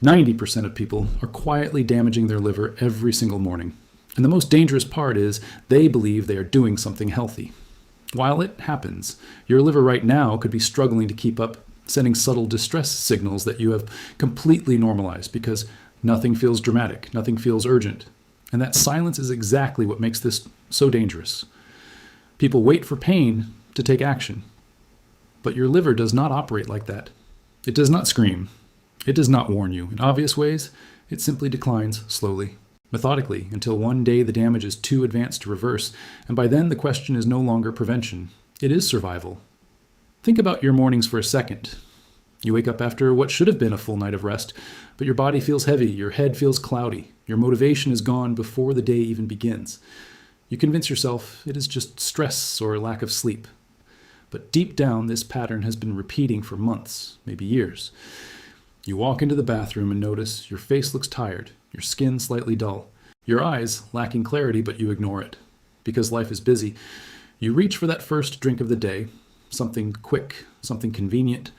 90% of people are quietly damaging their liver every single morning. And the most dangerous part is they believe they are doing something healthy. While it happens, your liver right now could be struggling to keep up, sending subtle distress signals that you have completely normalized because nothing feels dramatic, nothing feels urgent. And that silence is exactly what makes this so dangerous. People wait for pain to take action. But your liver does not operate like that. It does not scream. It does not warn you. In obvious ways, it simply declines slowly, methodically, until one day the damage is too advanced to reverse, and by then the question is no longer prevention. It is survival. Think about your mornings for a second. You wake up after what should have been a full night of rest, but your body feels heavy, your head feels cloudy, your motivation is gone before the day even begins. You convince yourself it is just stress or lack of sleep. But deep down, this pattern has been repeating for months, maybe years. You walk into the bathroom and notice your face looks tired, your skin slightly dull, your eyes lacking clarity, but you ignore it. Because life is busy, you reach for that first drink of the day, something quick, something convenient,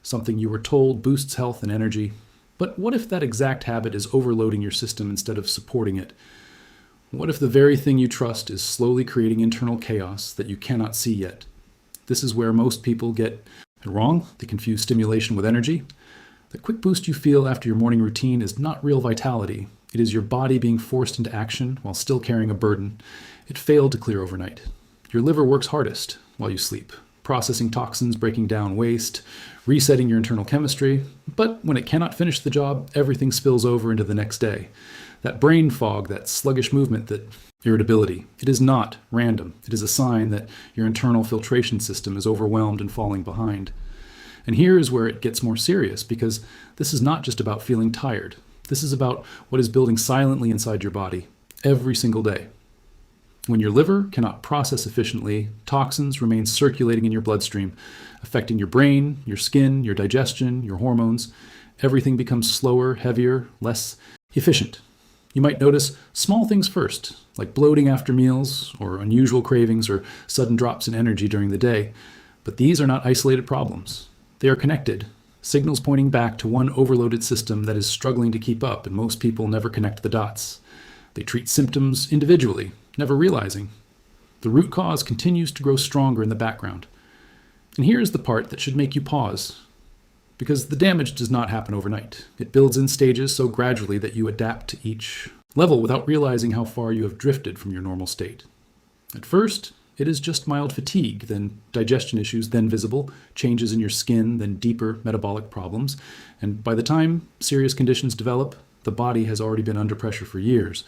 something you were told boosts health and energy. But what if that exact habit is overloading your system instead of supporting it? What if the very thing you trust is slowly creating internal chaos that you cannot see yet? This is where most people get it wrong. They confuse stimulation with energy. The quick boost you feel after your morning routine is not real vitality. It is your body being forced into action while still carrying a burden. It failed to clear overnight. Your liver works hardest while you sleep, processing toxins, breaking down waste, resetting your internal chemistry. But when it cannot finish the job, everything spills over into the next day. That brain fog, that sluggish movement, that irritability, it is not random. It is a sign that your internal filtration system is overwhelmed and falling behind. And here is where it gets more serious, because this is not just about feeling tired. This is about what is building silently inside your body every single day. When your liver cannot process efficiently, toxins remain circulating in your bloodstream, affecting your brain, your skin, your digestion, your hormones. Everything becomes slower, heavier, less efficient. You might notice small things first, like bloating after meals, or unusual cravings, or sudden drops in energy during the day. But these are not isolated problems. They are connected, signals pointing back to one overloaded system that is struggling to keep up, and most people never connect the dots. They treat symptoms individually, never realizing the root cause continues to grow stronger in the background. And here is the part that should make you pause. Because the damage does not happen overnight. It builds in stages so gradually that you adapt to each level without realizing how far you have drifted from your normal state. At first, it is just mild fatigue, then digestion issues, then visible, changes in your skin, then deeper metabolic problems. And by the time serious conditions develop, the body has already been under pressure for years.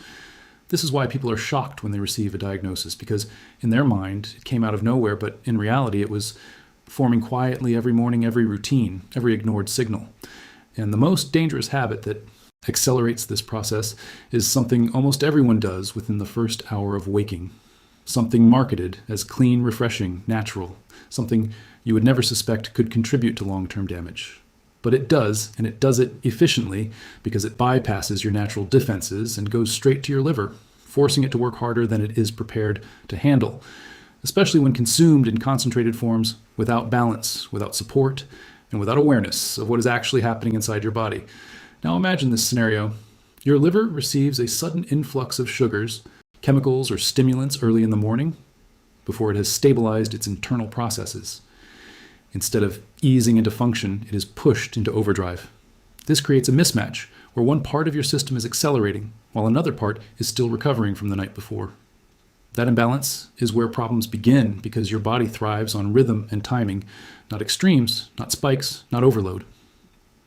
This is why people are shocked when they receive a diagnosis, because in their mind, it came out of nowhere, but in reality, it was forming quietly every morning, every routine, every ignored signal. And the most dangerous habit that accelerates this process is something almost everyone does within the first hour of waking. Something marketed as clean, refreshing, natural. Something you would never suspect could contribute to long-term damage. But it does, and it does it efficiently because it bypasses your natural defenses and goes straight to your liver, forcing it to work harder than it is prepared to handle, especially when consumed in concentrated forms without balance, without support, and without awareness of what is actually happening inside your body. Now imagine this scenario. Your liver receives a sudden influx of sugars, chemicals, or stimulants early in the morning before it has stabilized its internal processes. Instead of easing into function, it is pushed into overdrive. This creates a mismatch where one part of your system is accelerating while another part is still recovering from the night before. That imbalance is where problems begin because your body thrives on rhythm and timing, not extremes, not spikes, not overload.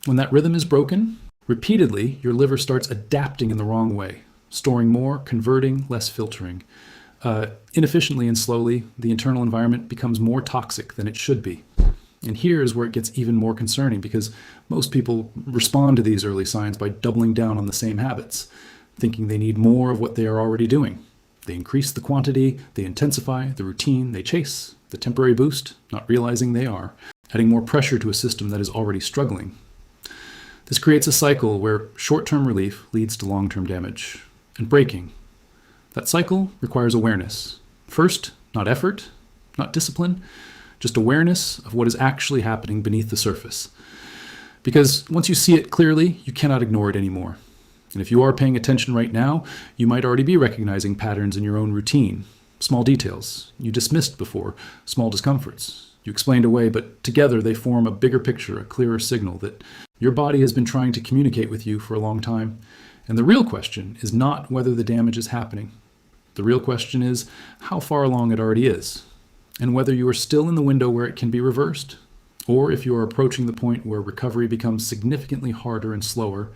When that rhythm is broken, repeatedly, your liver starts adapting in the wrong way, storing more, converting, less filtering. Inefficiently and slowly, the internal environment becomes more toxic than it should be. And here is where it gets even more concerning because most people respond to these early signs by doubling down on the same habits, thinking they need more of what they are already doing. They increase the quantity, they intensify the routine, they chase the temporary boost, not realizing they are, adding more pressure to a system that is already struggling. This creates a cycle where short-term relief leads to long-term damage and breaking. That cycle requires awareness. First, not effort, not discipline, just awareness of what is actually happening beneath the surface. Because once you see it clearly, you cannot ignore it anymore. And if you are paying attention right now, you might already be recognizing patterns in your own routine, small details you dismissed before, small discomforts you explained away, but together they form a bigger picture, a clearer signal that your body has been trying to communicate with you for a long time. And the real question is not whether the damage is happening. The real question is how far along it already is, and whether you are still in the window where it can be reversed, or if you are approaching the point where recovery becomes significantly harder and slower.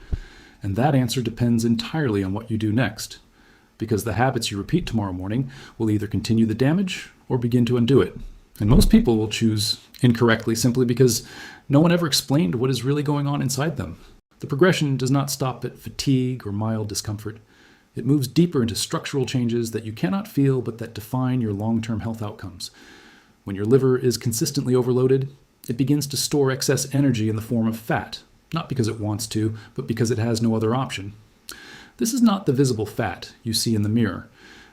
And that answer depends entirely on what you do next, because the habits you repeat tomorrow morning will either continue the damage or begin to undo it. And most people will choose incorrectly simply because no one ever explained what is really going on inside them. The progression does not stop at fatigue or mild discomfort. It moves deeper into structural changes that you cannot feel but that define your long-term health outcomes. When your liver is consistently overloaded, it begins to store excess energy in the form of fat, not because it wants to, but because it has no other option. This is not the visible fat you see in the mirror.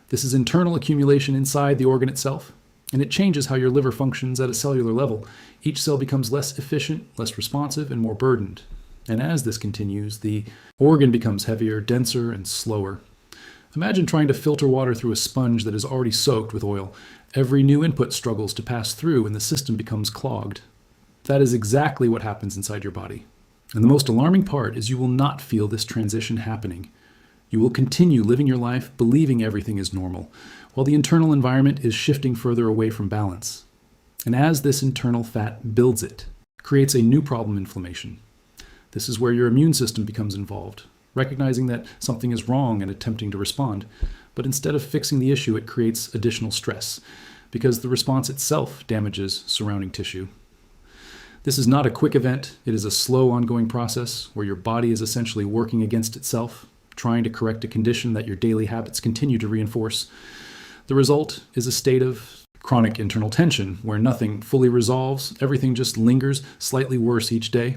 This is internal accumulation inside the organ itself, and it changes how your liver functions at a cellular level. Each cell becomes less efficient, less responsive, and more burdened. And as this continues, the organ becomes heavier, denser, and slower. Imagine trying to filter water through a sponge that is already soaked with oil. Every new input struggles to pass through, and the system becomes clogged. That is exactly what happens inside your body. And the most alarming part is you will not feel this transition happening. You will continue living your life believing everything is normal, while the internal environment is shifting further away from balance. And as this internal fat builds it creates a new problem, inflammation. This is where your immune system becomes involved, recognizing that something is wrong and attempting to respond. But instead of fixing the issue, it creates additional stress, because the response itself damages surrounding tissue. This is not a quick event. It is a slow, ongoing process where your body is essentially working against itself, trying to correct a condition that your daily habits continue to reinforce. The result is a state of chronic internal tension where nothing fully resolves, everything just lingers slightly worse each day.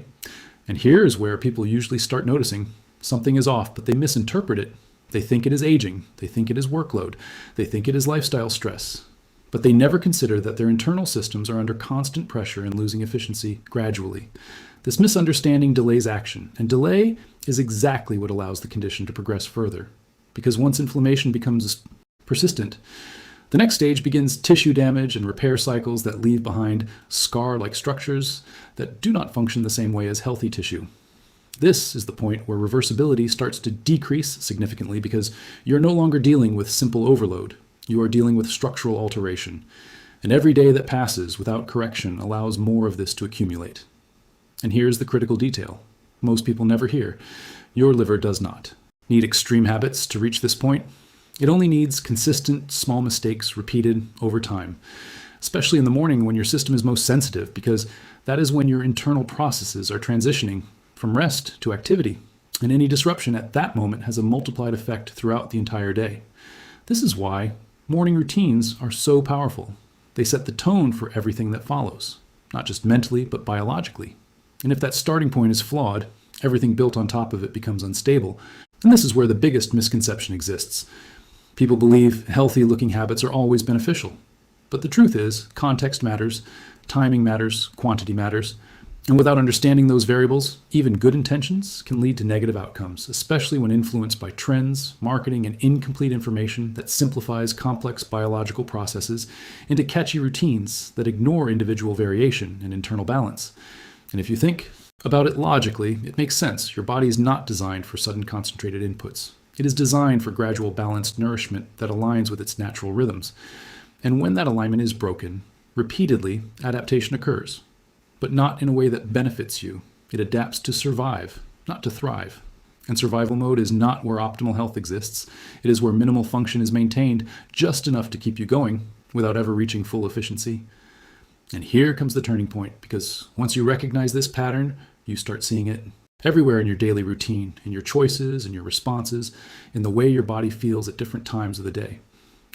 And here's where people usually start noticing something is off, but they misinterpret it. They think it is aging, they think it is workload, they think it is lifestyle stress. But they never consider that their internal systems are under constant pressure and losing efficiency gradually. This misunderstanding delays action, and delay is exactly what allows the condition to progress further. Because once inflammation becomes persistent, the next stage begins tissue damage and repair cycles that leave behind scar-like structures that do not function the same way as healthy tissue. This is the point where reversibility starts to decrease significantly because you're no longer dealing with simple overload. You are dealing with structural alteration. And every day that passes without correction allows more of this to accumulate. And here's the critical detail. Most people never hear. Your liver does not need extreme habits to reach this point. It only needs consistent, small mistakes repeated over time, especially in the morning when your system is most sensitive, because that is when your internal processes are transitioning from rest to activity. And any disruption at that moment has a multiplied effect throughout the entire day. This is why morning routines are so powerful. They set the tone for everything that follows, not just mentally, but biologically. And if that starting point is flawed, everything built on top of it becomes unstable. And this is where the biggest misconception exists. People believe healthy-looking habits are always beneficial. But the truth is, context matters, timing matters, quantity matters. And without understanding those variables, even good intentions can lead to negative outcomes, especially when influenced by trends, marketing, and incomplete information that simplifies complex biological processes into catchy routines that ignore individual variation and internal balance. And if you think about it logically, it makes sense. Your body is not designed for sudden concentrated inputs. It is designed for gradual balanced nourishment that aligns with its natural rhythms. And when that alignment is broken, repeatedly, adaptation occurs. But not in a way that benefits you. It adapts to survive, not to thrive. And survival mode is not where optimal health exists. It is where minimal function is maintained just enough to keep you going without ever reaching full efficiency. And here comes the turning point, because once you recognize this pattern, you start seeing it everywhere in your daily routine, in your choices, in your responses, in the way your body feels at different times of the day.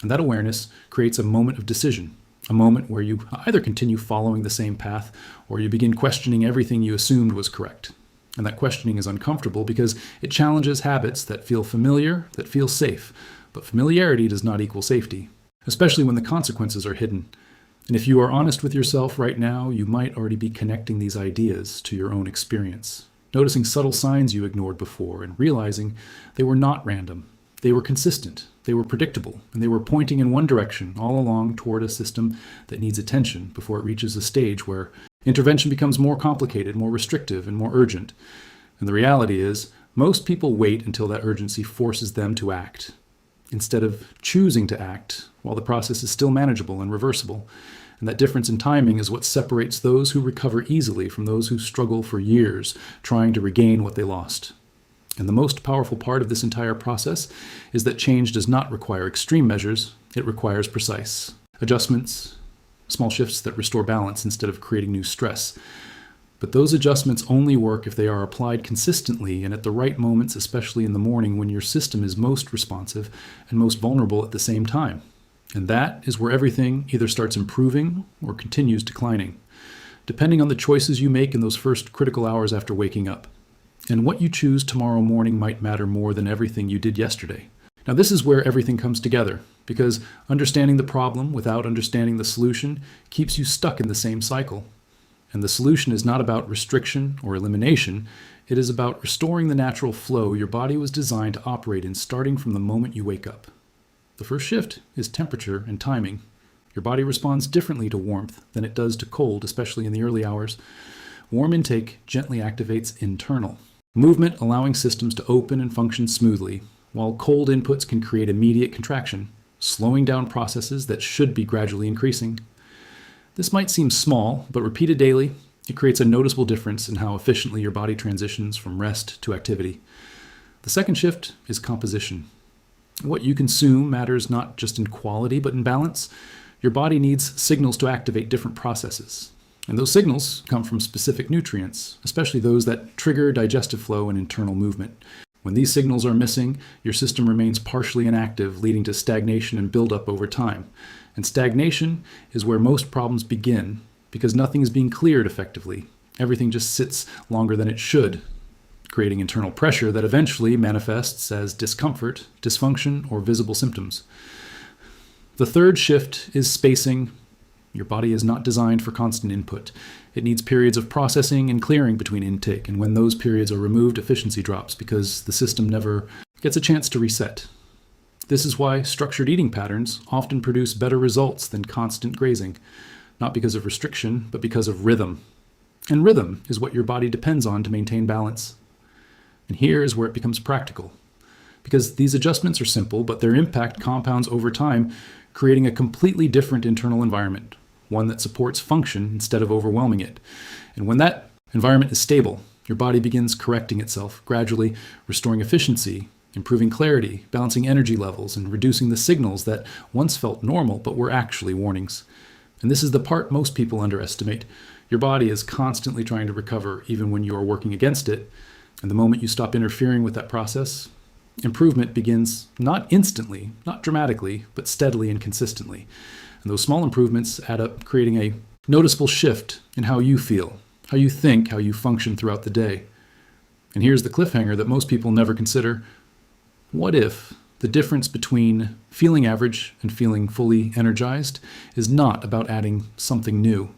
And that awareness creates a moment of decision. A moment where you either continue following the same path or you begin questioning everything you assumed was correct. And that questioning is uncomfortable because it challenges habits that feel familiar, that feel safe. But familiarity does not equal safety, especially when the consequences are hidden. And if you are honest with yourself right now, you might already be connecting these ideas to your own experience, noticing subtle signs you ignored before and realizing they were not random. They were consistent, they were predictable, and they were pointing in one direction all along toward a system that needs attention before it reaches a stage where intervention becomes more complicated, more restrictive, and more urgent. And the reality is, most people wait until that urgency forces them to act, instead of choosing to act while the process is still manageable and reversible. And that difference in timing is what separates those who recover easily from those who struggle for years trying to regain what they lost. And the most powerful part of this entire process is that change does not require extreme measures, it requires precise adjustments, small shifts that restore balance instead of creating new stress. But those adjustments only work if they are applied consistently and at the right moments, especially in the morning when your system is most responsive and most vulnerable at the same time. And that is where everything either starts improving or continues declining, depending on the choices you make in those first critical hours after waking up. And what you choose tomorrow morning might matter more than everything you did yesterday. Now, this is where everything comes together, because understanding the problem without understanding the solution keeps you stuck in the same cycle. And the solution is not about restriction or elimination. It is about restoring the natural flow your body was designed to operate in starting from the moment you wake up. The first shift is temperature and timing. Your body responds differently to warmth than it does to cold, especially in the early hours. Warm intake gently activates internal movement, allowing systems to open and function smoothly, while cold inputs can create immediate contraction, slowing down processes that should be gradually increasing. This might seem small, but repeated daily, it creates a noticeable difference in how efficiently your body transitions from rest to activity. The second shift is composition. What you consume matters not just in quality, but in balance. Your body needs signals to activate different processes. And those signals come from specific nutrients, especially those that trigger digestive flow and internal movement. When these signals are missing, your system remains partially inactive, leading to stagnation and buildup over time. And stagnation is where most problems begin, because nothing is being cleared effectively. Everything just sits longer than it should, creating internal pressure that eventually manifests as discomfort, dysfunction, or visible symptoms. The third shift is spacing. Your body is not designed for constant input. It needs periods of processing and clearing between intake, and when those periods are removed, efficiency drops because the system never gets a chance to reset. This is why structured eating patterns often produce better results than constant grazing, not because of restriction, but because of rhythm. And rhythm is what your body depends on to maintain balance. And here is where it becomes practical, because these adjustments are simple, but their impact compounds over time, creating a completely different internal environment, one that supports function instead of overwhelming it. And when that environment is stable, your body begins correcting itself, gradually restoring efficiency, improving clarity, balancing energy levels, and reducing the signals that once felt normal but were actually warnings. And this is the part most people underestimate. Your body is constantly trying to recover even when you are working against it. And the moment you stop interfering with that process, improvement begins not instantly, not dramatically, but steadily and consistently. And those small improvements add up, creating a noticeable shift in how you feel, how you think, how you function throughout the day. And here's the cliffhanger that most people never consider. What if the difference between feeling average and feeling fully energized is not about adding something new,